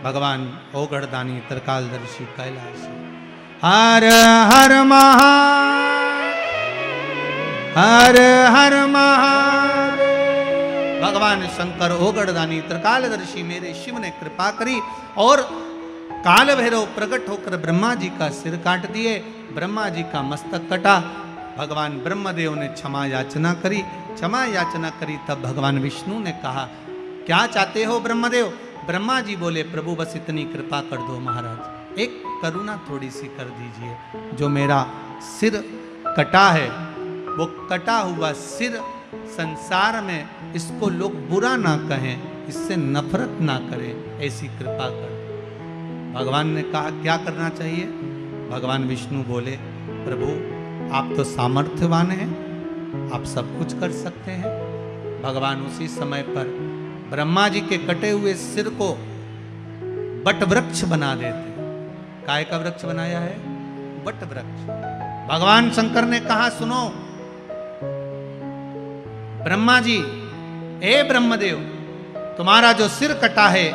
भगवान ओगढ़दानी त्रिकालदर्शी कैलाशी। हर हर हर हर महादेव। भगवान शंकर ओगढ़दानी त्रिकालदर्शी मेरे शिव ने कृपा करी और काल भैरव प्रकट होकर ब्रह्मा जी का सिर काट दिए, ब्रह्मा जी का मस्तक कटा। भगवान ब्रह्मदेव ने क्षमा याचना करी, क्षमा याचना करी। तब भगवान विष्णु ने कहा, क्या चाहते हो ब्रह्मदेव? ब्रह्मा जी बोले, प्रभु बस इतनी कृपा कर दो महाराज, एक करुणा थोड़ी सी कर दीजिए। जो मेरा सिर कटा है, वो कटा हुआ सिर संसार में इसको लोग बुरा ना कहें, इससे नफरत ना करें, ऐसी कृपा कर। भगवान ने कहा, क्या करना चाहिए? भगवान विष्णु बोले, प्रभु आप तो सामर्थ्यवान हैं, आप सब कुछ कर सकते हैं। भगवान उसी समय पर ब्रह्मा जी के कटे हुए सिर को बट वृक्ष बना देते। काय का वृक्ष बनाया है? बट वृक्ष। भगवान शंकर ने कहा, सुनो ब्रह्मा जी, हे ब्रह्मदेव, तुम्हारा जो सिर कटा है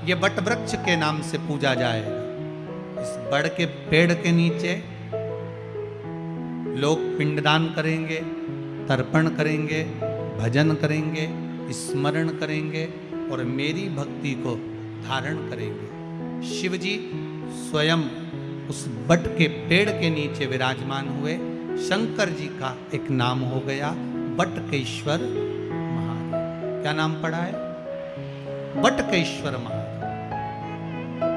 ये बट वृक्ष के नाम से पूजा जाएगा। इस बड़ के पेड़ के नीचे लोग पिंडदान करेंगे, तर्पण करेंगे, भजन करेंगे, स्मरण करेंगे और मेरी भक्ति को धारण करेंगे। शिव जी स्वयं उस बट के पेड़ के नीचे विराजमान हुए। शंकर जी का एक नाम हो गया बटकेश्वर महादेव। क्या नाम पड़ा है? बटकेश्वर महादेव।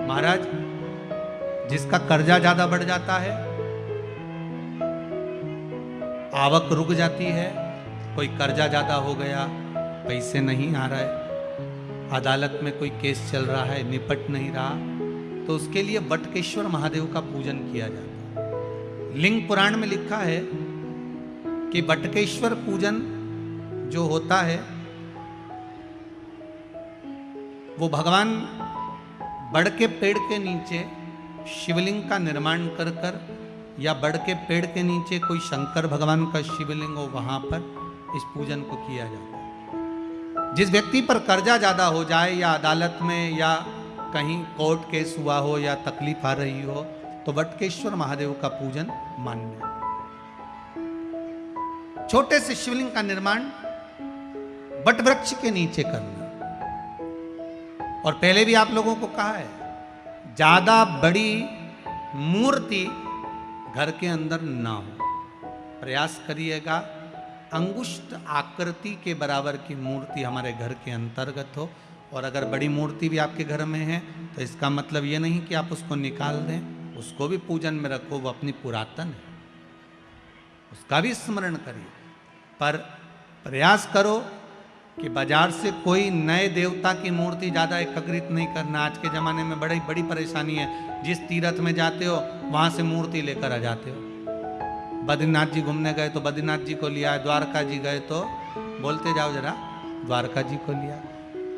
महाराज, जिसका कर्जा ज्यादा बढ़ जाता है, आवक रुक जाती है, कोई कर्जा ज्यादा हो गया, पैसे नहीं आ रहा है, अदालत में कोई केस चल रहा है, निपट नहीं रहा, तो उसके लिए बटकेश्वर महादेव का पूजन किया जाता है। लिंग पुराण में लिखा है कि बटकेश्वर पूजन जो होता है वो भगवान बड़ के पेड़ के नीचे शिवलिंग का निर्माण कर कर, या बड़ के पेड़ के नीचे कोई शंकर भगवान का शिवलिंग हो, वहां पर इस पूजन को किया जाता है। जिस व्यक्ति पर कर्जा ज्यादा हो जाए, या अदालत में या कहीं कोर्ट केस हुआ हो, या तकलीफ आ रही हो, तो बटकेश्वर महादेव का पूजन मान्य है। छोटे से शिवलिंग का निर्माण बट वृक्ष के नीचे करना। और पहले भी आप लोगों को कहा है, ज्यादा बड़ी मूर्ति घर के अंदर ना हो। प्रयास करिएगा अंगुष्ठ आकृति के बराबर की मूर्ति हमारे घर के अंतर्गत हो। और अगर बड़ी मूर्ति भी आपके घर में है तो इसका मतलब ये नहीं कि आप उसको निकाल दें, उसको भी पूजन में रखो, वो अपनी पुरातन है, उसका भी स्मरण करिए। पर प्रयास करो कि बाजार से कोई नए देवता की मूर्ति ज़्यादा एकत्रित नहीं करना। आज के ज़माने में बड़ी बड़ी परेशानी है। जिस तीर्थ में जाते हो वहाँ से मूर्ति लेकर आ जाते हो। बद्रीनाथ जी घूमने गए तो बद्रीनाथ जी को लिया, द्वारका जी गए तो बोलते जाओ जरा, द्वारका जी को लिया,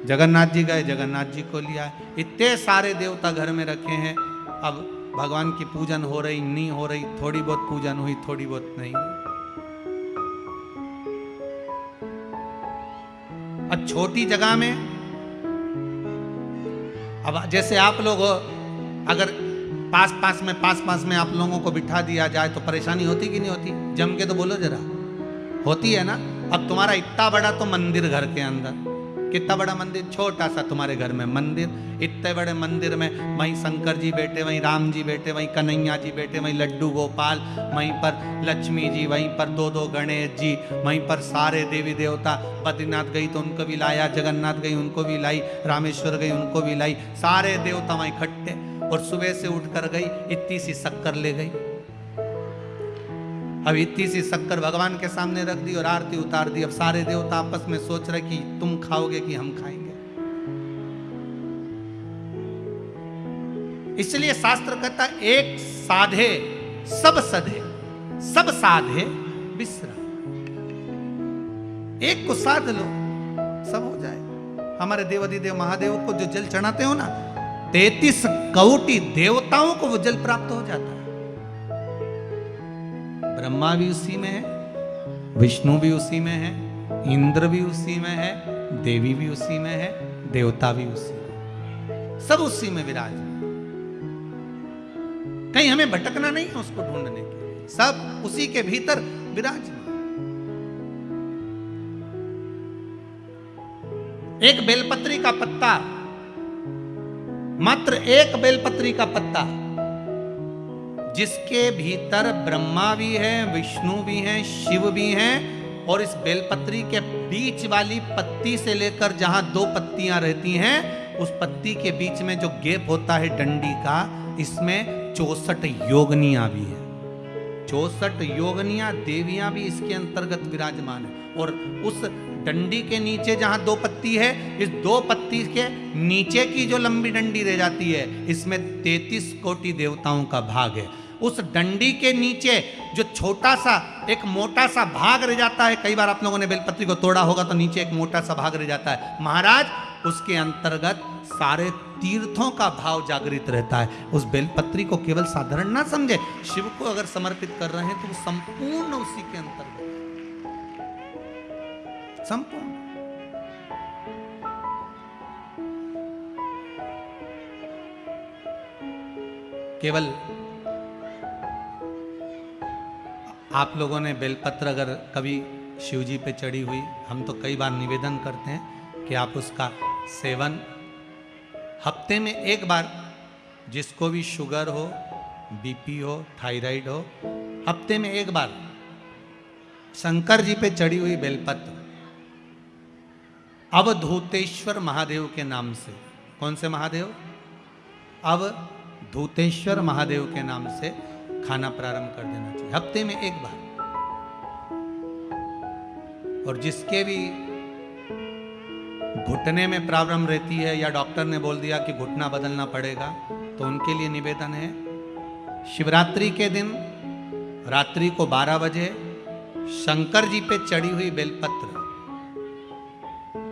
जगन्नाथ जी गए, जगन्नाथ जी को लिया। इतने सारे देवता घर में रखे हैं। अब भगवान की पूजन हो रही नहीं हो रही, थोड़ी बहुत पूजन हुई, थोड़ी बहुत नहीं। अब छोटी जगह में, अब जैसे आप लोग अगर पास पास में आप लोगों को बिठा दिया जाए तो परेशानी होती कि नहीं होती? जम के तो बोलो जरा, होती है ना? अब तुम्हारा इतना बड़ा तो मंदिर घर के अंदर, कितना बड़ा मंदिर, छोटा सा तुम्हारे घर में मंदिर, इतने बड़े मंदिर में वहीं शंकर जी बैठे, वहीं राम जी बैठे, वहीं कन्हैया जी बैठे, वहीं लड्डू गोपाल, वहीं पर लक्ष्मी जी, वहीं पर दो गणेश जी, वहीं पर सारे देवी देवता। बद्रीनाथ गई तो उनको भी लाया, जगन्नाथ गई उनको भी लाई, रामेश्वर गई उनको भी लाई, सारे देवता वहीं इकट्ठे। और सुबह से उठकर गई, इतनी सी शक्कर ले गई। अब इतनी सी शक्कर भगवान के सामने रख दी और आरती उतार दी। अब सारे देवता आपस में सोच रहे कि तुम खाओगे कि हम खाएंगे। इसलिए शास्त्र कहता, एक साधे सब सधे, सब साधे बिसरा। एक को साध लो, सब हो जाए। हमारे देवाधिदेव महादेव को जो जल चढ़ाते हो ना, 33 कोटि देवताओं को वो जल प्राप्त हो जाता है। ब्रह्मा भी उसी में है, विष्णु भी उसी में है, इंद्र भी उसी में है, देवी भी उसी में है, देवता भी उसी में। सब उसी में विराजमान। कहीं हमें भटकना नहीं है उसको ढूंढने के लिए, सब उसी के भीतर विराजमान। एक बेलपत्री का पत्ता, मात्र एक बेलपत्री का पत्ता, जिसके भीतर ब्रह्मा भी है, विष्णु भी हैं, शिव भी हैं, और इस बेलपत्री के बीच वाली पत्ती से लेकर जहां दो पत्तियां रहती हैं, उस पत्ती के बीच में जो गैप होता है डंडी का, इसमें 64 योगनियां भी है। 64 योगनियां देवियां भी इसके अंतर्गत विराजमान है। और उस डंडी के नीचे जहां दो पत्ती है, इस दो पत्ती के नीचे की जो लंबी डंडी रह जाती है, इसमें 33 कोटि देवताओं का भाग है। उस डंडी के नीचे जो छोटा सा एक मोटा सा भाग रह जाता है, कई बार आप लोगों ने बेलपत्री को तोड़ा होगा तो नीचे एक मोटा सा भाग रह जाता है, महाराज उसके अंतर्गत सारे तीर्थों का भाव जागृत रहता है। उस बेलपत्री को केवल साधारण ना समझे, शिव को अगर समर्पित कर रहे हैं तो वो संपूर्ण उसी के अंतर्गत, संपूर्ण। केवल आप लोगों ने बेलपत्र अगर कभी शिवजी पे चढ़ी हुई, हम तो कई बार निवेदन करते हैं कि आप उसका सेवन हफ्ते में एक बार, जिसको भी शुगर हो, बीपी हो, थायराइड हो, हफ्ते में एक बार शंकर जी पे चढ़ी हुई बेलपत्र अवधूतेश्वर महादेव के नाम से, कौन से महादेव? अवधूतेश्वर महादेव के नाम से खाना प्रारंभ कर देना चाहिए, हफ्ते में एक बार। और जिसके भी घुटने में प्रॉब्लम रहती है या डॉक्टर ने बोल दिया कि घुटना बदलना पड़ेगा, तो उनके लिए निवेदन है, शिवरात्रि के दिन रात्रि को 12 बजे शंकर जी पे चढ़ी हुई बेलपत्र,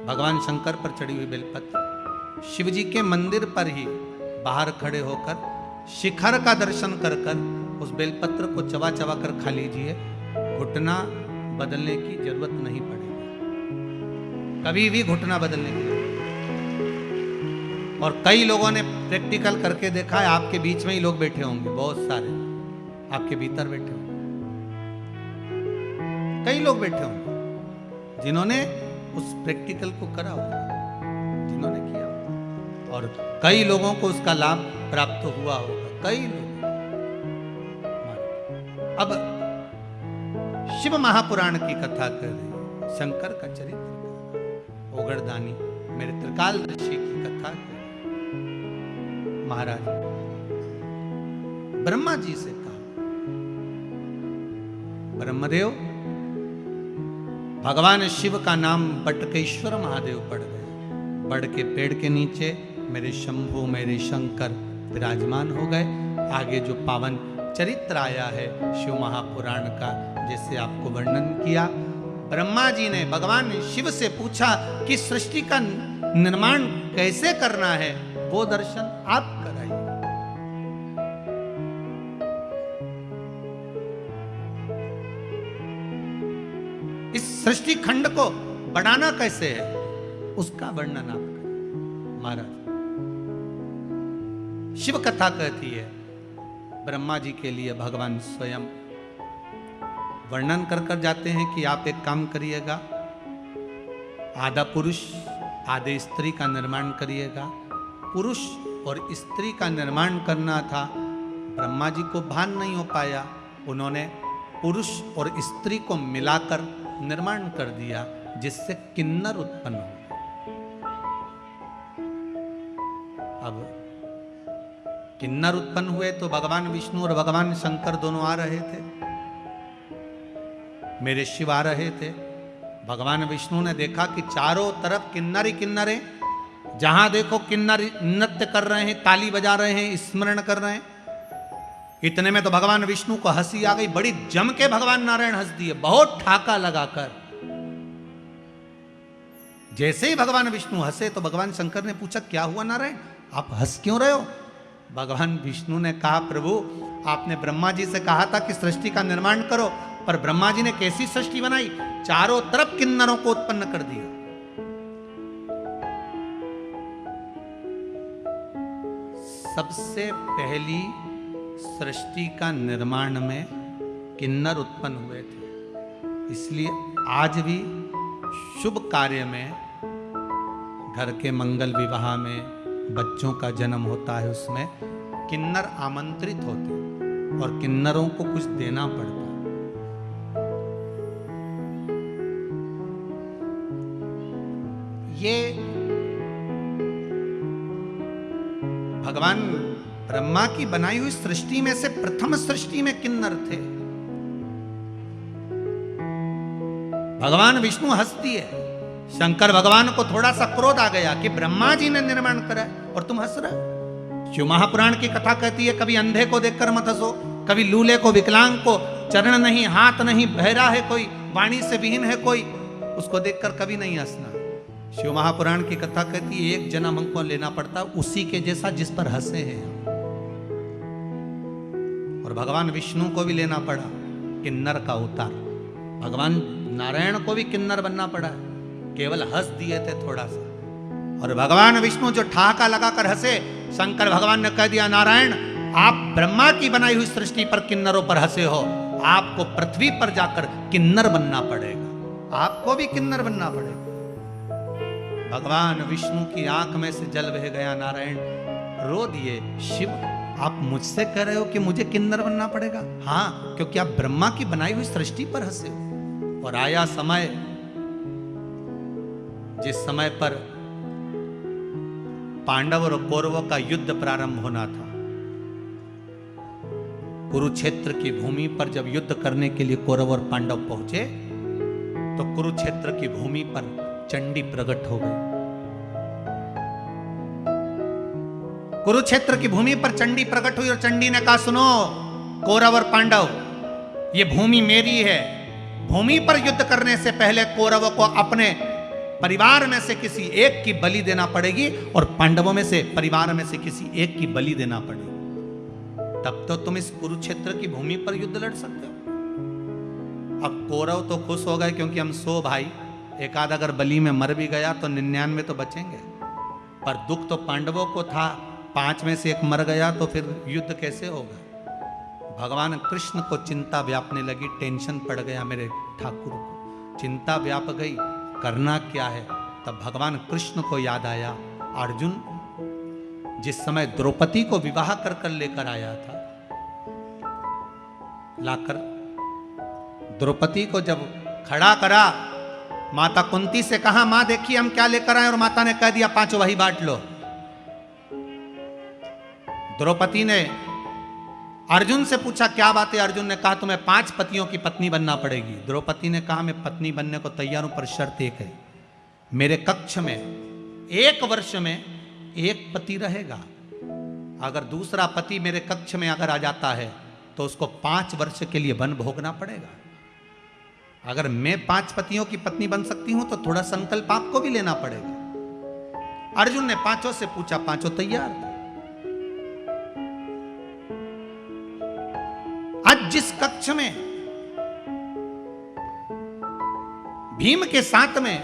भगवान शंकर पर चढ़ी हुई बेलपत्र, शिव जी के मंदिर पर ही बाहर खड़े होकर शिखर का दर्शन कर कर उस बेलपत्र को चबा चबा कर खा लीजिए, घुटना बदलने की जरूरत नहीं पड़ेगी, कभी भी घुटना बदलने की जरूरत नहीं। और कई लोगों ने प्रैक्टिकल करके देखा है, आपके बीच में ही लोग बैठे होंगे, बहुत सारे आपके भीतर बैठे होंगे, कई लोग बैठे होंगे जिन्होंने उस प्रैक्टिकल को करा होगा, जिन्होंने किया होगा, और कई लोगों को उसका लाभ प्राप्त हुआ होगा, कई लोग। अब शिव महापुराण की कथा कर रहे, शंकर का चरित्र, ओगरदानी मेरे त्रिकालदर्शी की कथा कर रहे। महाराज ब्रह्मा जी से कहा, ब्रह्मदेव, भगवान शिव का नाम बटकेश्वर महादेव पड़ गए, बड़ के पेड़ के नीचे मेरे शंभु मेरे शंकर विराजमान हो गए। आगे जो पावन चरित्र आया है शिव महापुराण का, जैसे आपको वर्णन किया, ब्रह्मा जी ने भगवान शिव से पूछा कि सृष्टि का निर्माण कैसे करना है, वो दर्शन आप कराइए। इस सृष्टि खंड को बढ़ाना कैसे है, उसका वर्णन आप करें। महाराज शिव कथा कहती है, ब्रह्मा जी के लिए भगवान स्वयं वर्णन कर कर जाते हैं कि आप एक काम करिएगा, आधा पुरुष आधे स्त्री का निर्माण करिएगा। पुरुष और स्त्री का निर्माण करना था, ब्रह्मा जी को भान नहीं हो पाया, उन्होंने पुरुष और स्त्री को मिलाकर निर्माण कर दिया, जिससे किन्नर उत्पन्न हो। अब किन्नर उत्पन्न हुए तो भगवान विष्णु और भगवान शंकर दोनों आ रहे थे, मेरे शिव आ रहे थे। भगवान विष्णु ने देखा कि चारों तरफ किन्नर ही किन्नर हैं, जहां देखो किन्नर नृत्य कर रहे हैं, ताली बजा रहे हैं, स्मरण कर रहे हैं। इतने में तो भगवान विष्णु को हंसी आ गई, बड़ी जम के भगवान नारायण हंस दिए, बहुत ठाका लगाकर। जैसे ही भगवान विष्णु हंसे तो भगवान शंकर ने पूछा, क्या हुआ नारायण, आप हंस क्यों रहे हो? भगवान विष्णु ने कहा, प्रभु आपने ब्रह्मा जी से कहा था कि सृष्टि का निर्माण करो, पर ब्रह्मा जी ने कैसी सृष्टि बनाई, चारों तरफ किन्नरों को उत्पन्न कर दिया। सबसे पहली सृष्टि का निर्माण में किन्नर उत्पन्न हुए थे। इसलिए आज भी शुभ कार्य में, घर के मंगल विवाह में, बच्चों का जन्म होता है, उसमें किन्नर आमंत्रित होते हैं और किन्नरों को कुछ देना पड़ता है। ये भगवान ब्रह्मा की बनाई हुई सृष्टि में से प्रथम सृष्टि में किन्नर थे। भगवान विष्णु हंसती है, शंकर भगवान को थोड़ा सा क्रोध आ गया कि ब्रह्मा जी ने निर्माण करा और तुम हंस रहे। शिव महापुराण की कथा कहती है, कभी अंधे को देखकर मत हंसो, कभी लूले को, विकलांग को, चरण नहीं, हाथ नहीं, बहरा है कोई, वाणी से विहीन है कोई, उसको देखकर कभी नहीं हंसना। शिव महापुराण की कथा कहती है, एक जन्म हमको लेना पड़ता उसी के जैसा जिस पर हंसे हैं। और भगवान विष्णु को भी लेना पड़ा किन्नर का अवतार। भगवान नारायण को भी किन्नर बनना पड़ा, केवल हंस दिए थे थोड़ा सा। और भगवान विष्णु जो ठहाका लगाकर हंसे, शंकर भगवान ने कह दिया, नारायण आप ब्रह्मा की बनाई हुई सृष्टि पर किन्नरों पर हंसे हो, आपको पृथ्वी पर जाकर किन्नर बनना पड़ेगा, आपको भी किन्नर बनना पड़ेगा। भगवान विष्णु की आंख में से जल बह गया। नारायण रो दिए, शिव आप मुझसे कह रहे हो कि मुझे किन्नर बनना पड़ेगा? हाँ, क्योंकि आप ब्रह्मा की बनाई हुई सृष्टि पर हंसे हो। और आया समय, जिस समय पर पांडव और कौरवों का युद्ध प्रारंभ होना था। कुरुक्षेत्र की भूमि पर जब युद्ध करने के लिए कौरव और पांडव पहुंचे, तो कुरुक्षेत्र की भूमि पर चंडी प्रकट हो गई। कुरुक्षेत्र की भूमि पर चंडी प्रकट हुई और चंडी ने कहा, सुनो कौरव और पांडव, ये भूमि मेरी है। भूमि पर युद्ध करने से पहले कौरवों को अपने परिवार में से किसी एक की बलि देना पड़ेगी और पांडवों में से परिवार में से किसी एक की बलि देना पड़ेगी, तब तो तुम इस कुरुक्षेत्र की भूमि पर युद्ध लड़ सकते हो। अब कौरव तो खुश हो गए क्योंकि हम 100 भाई, एक आध अगर बलि में मर भी गया तो 99 तो बचेंगे। पर दुख तो पांडवों को था, 5 में से एक मर गया तो फिर युद्ध कैसे होगा। भगवान कृष्ण को चिंता व्यापने लगी, टेंशन पड़ गया मेरे ठाकुर को, चिंता व्याप गई, करना क्या है। तब भगवान कृष्ण को याद आया, अर्जुन जिस समय द्रौपदी को विवाह कर कर लेकर आया था, लाकर द्रौपदी को जब खड़ा करा, माता कुंती से कहा, मां देखिए हम क्या लेकर आए, और माता ने कह दिया 5 वही बांट लो। द्रौपदी ने अर्जुन से पूछा क्या बात है। अर्जुन ने कहा तुम्हें 5 पतियों की पत्नी बनना पड़ेगी। द्रौपदी ने कहा मैं पत्नी बनने को तैयार हूं, पर शर्त एक है, मेरे कक्ष में 1 वर्ष में 1 पति रहेगा। अगर दूसरा पति मेरे कक्ष में अगर आ जाता है तो उसको 5 वर्ष के लिए वन भोगना पड़ेगा। अगर मैं 5 पतियों की पत्नी बन सकती हूं तो थोड़ा संकल्प आपको भी लेना पड़ेगा। अर्जुन ने 5 से पूछा, 5 तैयार थे। आज जिस कक्ष में भीम के साथ में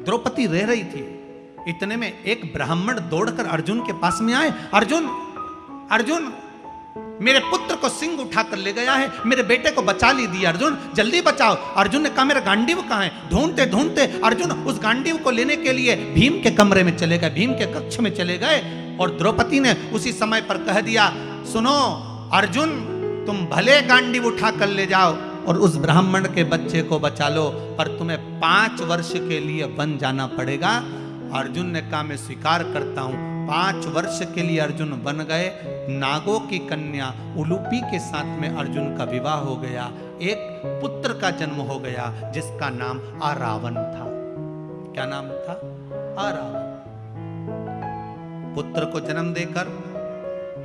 द्रौपदी रह रही थी, इतने में एक ब्राह्मण दौड़कर अर्जुन के पास में आए। अर्जुन अर्जुन मेरे पुत्र को सिंह उठाकर ले गया है, मेरे बेटे को बचा लीजिए, अर्जुन जल्दी बचाओ। अर्जुन ने कहा मेरा गांडीव कहां है। ढूंढते ढूंढते अर्जुन उस गांडीव को लेने के लिए भीम के कमरे में चले गए, भीम के कक्ष में चले गए। और द्रौपदी ने उसी समय पर कह दिया, सुनो अर्जुन तुम भले गांडीव उठा कर ले जाओ और उस ब्राह्मण के बच्चे को बचा लो, पर तुम्हें 5 वर्ष के लिए वन जाना पड़ेगा। अर्जुन ने कहा मैं स्वीकार करता हूं। 5 वर्ष के लिए अर्जुन बन गए। नागों की कन्या उलूपी के साथ में अर्जुन का विवाह हो गया, एक पुत्र का जन्म हो गया जिसका नाम आरावन था। क्या नाम था? आरावन। पुत्र को जन्म देकर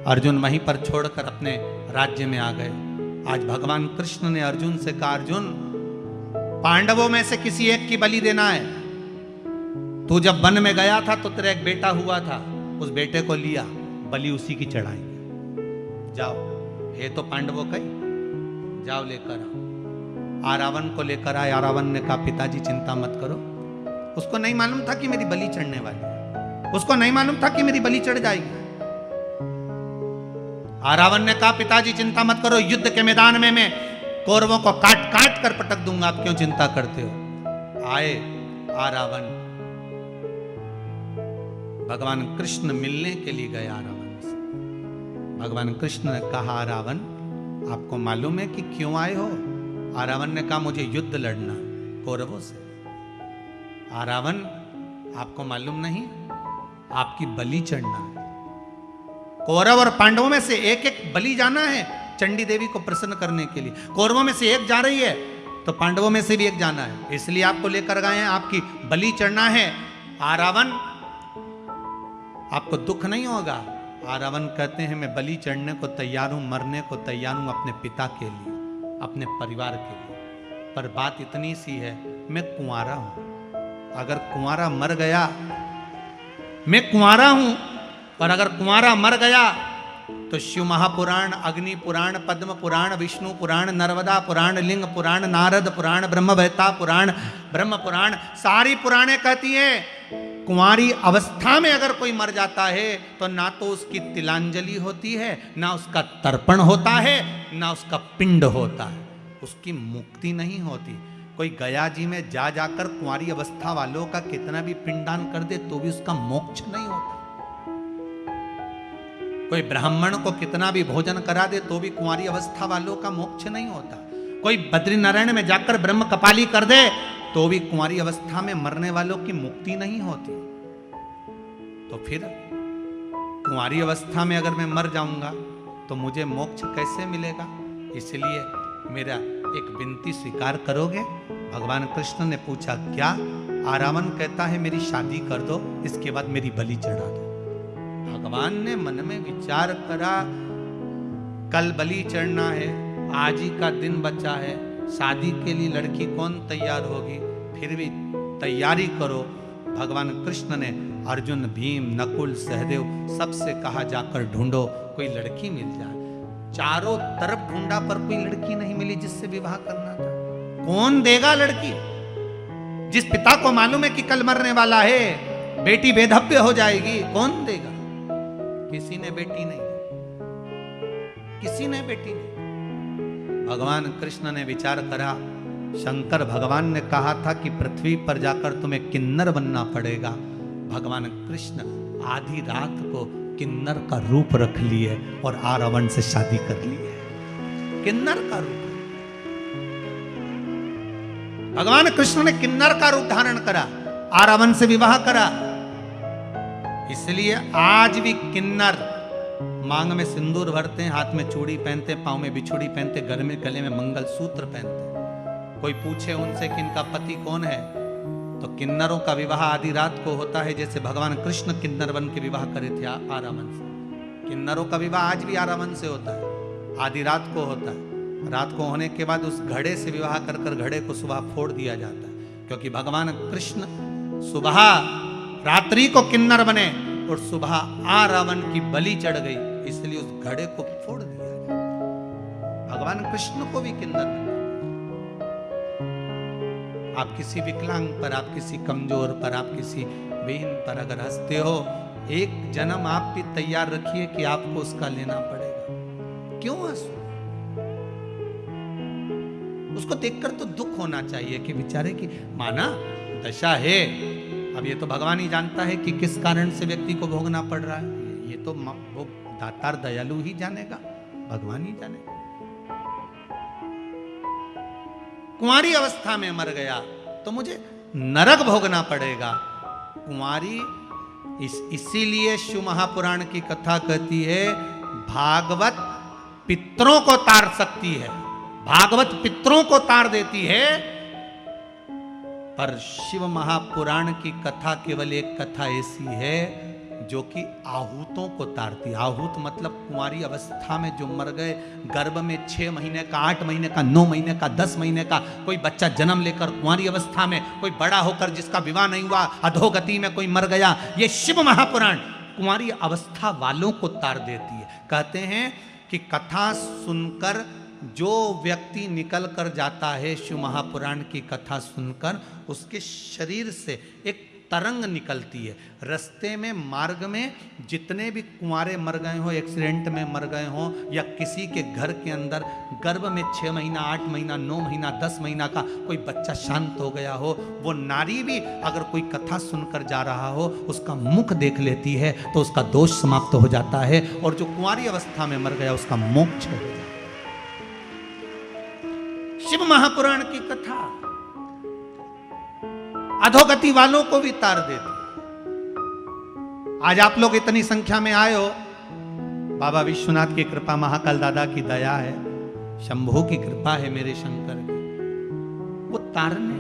अर्जुन वहीं पर छोड़कर अपने राज्य में आ गए। आज भगवान कृष्ण ने अर्जुन से कहा, अर्जुन पांडवों में से किसी एक की बलि देना है। तू जब वन में गया था तो तेरा एक बेटा हुआ था, उस बेटे को लिया, बलि उसी की चढ़ाएंगे। जाओ, है तो पांडवों का ही, जाओ लेकर आओ। आरावन को लेकर आए। आरावन ने कहा पिताजी चिंता मत करो। उसको नहीं मालूम था कि मेरी बलि चढ़ने वाली है, उसको नहीं मालूम था कि मेरी बलि चढ़ जाएगी। रावण ने कहा पिताजी चिंता मत करो, युद्ध के मैदान में मैं कौरवों को काट काट कर पटक दूंगा, आप क्यों चिंता करते हो। आए रावण भगवान कृष्ण मिलने के लिए गया रावण से। भगवान कृष्ण ने कहा रावण आपको मालूम है कि क्यों आए हो। रावण ने कहा मुझे युद्ध लड़ना कौरवों से। रावण आपको मालूम नहीं, आपकी बलि चढ़ना है। कौरव और पांडवों में से एक एक बलि जाना है चंडी देवी को प्रसन्न करने के लिए। कौरवों में से एक जा रही है तो पांडवों में से भी एक जाना है, इसलिए आपको लेकर गए हैं, आपकी बलि चढ़ना है। रावण आपको दुख नहीं होगा। रावण कहते हैं मैं बलि चढ़ने को तैयार हूं, मरने को तैयार हूं अपने पिता के लिए, अपने परिवार के लिए। पर बात इतनी सी है, मैं कुंवारा हूं। अगर कुंवारा मर गया, मैं कुंवारा हूं, और अगर कुंवारा मर गया तो शिव महापुराण, अग्नि पुराण, पद्म पुराण, विष्णु पुराण, नर्मदा पुराण, लिंग पुराण, नारद पुराण, ब्रह्मवेत्ता पुराण, ब्रह्म पुराण, सारी पुराणे कहती हैं कुंवारी अवस्था में अगर कोई मर जाता है तो ना तो उसकी तिलांजलि होती है, ना उसका तर्पण होता है, ना उसका पिंड होता है, उसकी मुक्ति नहीं होती। कोई गया जी में जा जाकर कुंवारी अवस्था वालों का कितना भी पिंडदान कर दे तो भी उसका मोक्ष नहीं होता। कोई ब्राह्मण को कितना भी भोजन करा दे तो भी कुंवारी अवस्था वालों का मोक्ष नहीं होता। कोई बद्रीनारायण में जाकर ब्रह्म कपाली कर दे तो भी कुंवारी अवस्था में मरने वालों की मुक्ति नहीं होती। तो फिर कुंवारी अवस्था में अगर मैं मर जाऊंगा तो मुझे मोक्ष कैसे मिलेगा। इसलिए मेरा एक विनती स्वीकार करोगे। भगवान कृष्ण ने पूछा क्या। रावण कहता है मेरी शादी कर दो, इसके बाद मेरी बलि चढ़ा दो। भगवान ने मन में विचार करा कल बलि चढ़ना है, आज ही का दिन बचा है, शादी के लिए लड़की कौन तैयार होगी, फिर भी तैयारी करो। भगवान कृष्ण ने अर्जुन, भीम, नकुल, सहदेव सबसे कहा जाकर ढूंढो कोई लड़की मिल जाए। चारों तरफ ढूंढा पर कोई लड़की नहीं मिली जिससे विवाह करना था। कौन देगा लड़की। जिस पिता को मालूम है कि कल मरने वाला है, बेटी बेधव्य हो जाएगी, कौन देगा। किसी ने बेटी नहीं, किसी ने बेटी नहीं। भगवान कृष्ण ने विचार करा, शंकर भगवान ने कहा था कि पृथ्वी पर जाकर तुम्हें किन्नर बनना पड़ेगा। भगवान कृष्ण आधी रात को किन्नर का रूप रख लिए और रावण से शादी कर ली है। किन्नर का रूप, भगवान कृष्ण ने किन्नर का रूप धारण करा, रावण से विवाह करा। इसलिए आज भी किन्नर मांग में सिंदूर भरते हैं, हाथ में चूड़ी पहनते, पांव में बिछुड़ी पहनते, गले में मंगल सूत्र पहनते। कोई पूछे उनसे कि इनका पति कौन है तो किन्नरों का विवाह आधी रात को होता है, जैसे भगवान कृष्ण किन्नर बन के विवाह करे थे रावण से। किन्नरों का विवाह आज भी रावण से होता है, आधी रात को होता है। रात को होने के बाद उस घड़े से विवाह कर कर घड़े को सुबह फोड़ दिया जाता है, क्योंकि भगवान कृष्ण सुबह रात्रि को किन्नर बने और सुबह रावण की बलि चढ़ गई, इसलिए उस घड़े को फोड़ दिया जाता। भगवान कृष्ण को भी किन्नर बने। आप किसी विकलांग पर, आप किसी कमजोर पर, आप किसी बहन पर अगर हंसते हो, एक जन्म आप भी तैयार रखिए कि आपको उसका लेना पड़ेगा। क्यों हंसो। उसको देखकर तो दुख होना चाहिए कि बेचारे की माना दशा है। अब ये तो भगवान ही जानता है कि किस कारण से व्यक्ति को भोगना पड़ रहा है। ये तो वो दातार दयालु ही जानेगा, भगवान ही जानेगा। कुंवारी अवस्था में मर गया तो मुझे नरक भोगना पड़ेगा। कुंवारी इसीलिए शिव महापुराण की कथा कहती है भागवत पितरों को तार सकती है, भागवत पितरों को तार देती है, पर शिव महापुराण की कथा केवल एक कथा ऐसी है जो कि आहूतों को तारती। आहूत मतलब कुंवारी अवस्था में जो मर गए, गर्भ में 6 महीने का, 8 महीने का, 9 महीने का, 10 महीने का कोई बच्चा जन्म लेकर कुंवारी अवस्था में, कोई बड़ा होकर जिसका विवाह नहीं हुआ, अधोगति में कोई मर गया, ये शिव महापुराण कुंवारी अवस्था वालों को तार देती है। कहते हैं कि कथा सुनकर जो व्यक्ति निकल कर जाता है शिव महापुराण की कथा सुनकर, उसके शरीर से एक तरंग निकलती है। रास्ते में, मार्ग में जितने भी कुंवारे मर गए हो, एक्सीडेंट में मर गए हो, या किसी के घर के अंदर गर्भ में 6 महीना, 8 महीना, 9 महीना, 10 महीना का कोई बच्चा शांत हो गया हो, वो नारी भी अगर कोई कथा सुनकर जा रहा हो, उसका मुख देख लेती है तो उसका दोष समाप्त हो जाता है, और जो कुंवारी अवस्था में मर गया उसका मोक्ष हो जाता है। शिव महापुराण की कथा अधोगति वालों को भी तार देती। आज आप लोग इतनी संख्या में आए हो, बाबा विश्वनाथ की कृपा, महाकाल दादा की दया है, शंभू की कृपा है, मेरे शंकर की, वो तारने